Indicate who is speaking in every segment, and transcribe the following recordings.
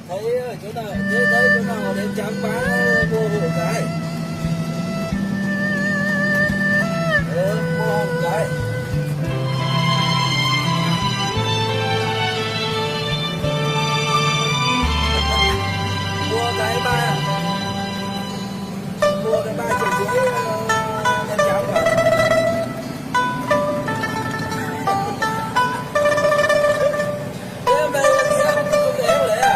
Speaker 1: thấy ở chỗ nào thấy chỗ nào đến trắng bán mua hộ cái. Mua hộ cái. Mua cái ba, mua cái 3,5 triệu nhân trắng vào. Em đây là gì không? Không để em lấy à?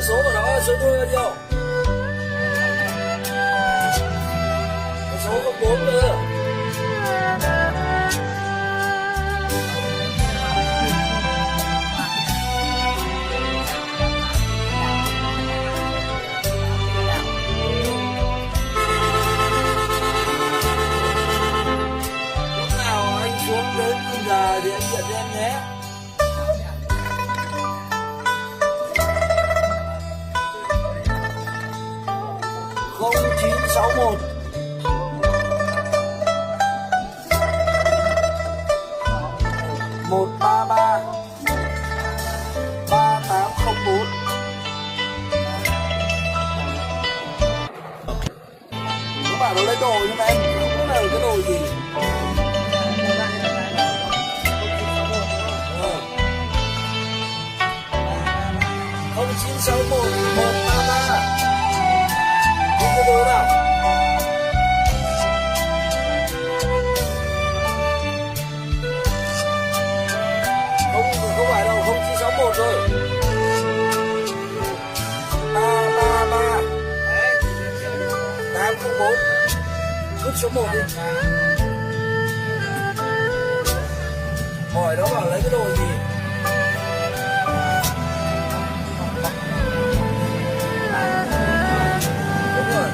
Speaker 1: Số của nó số đuôi bao nhiêu? Số 04 nữa. Lúc nào anh xuống đến giờ thì anh nhận cho em nhé. Không 961 133 3804. Các bạn nó lấy đồ nhưng mà em không biết là cái đồ gì. Không 961 133. Cái đồ nào? Không phải đâu, 0961 rồi. 333 804. Cứ số 1 đi. Hỏi nó bảo lấy cái đồ gì? Đúng rồi.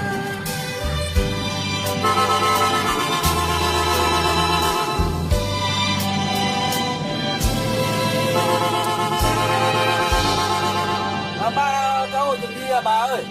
Speaker 1: Ba cháu hồi từng đi à bà ơi.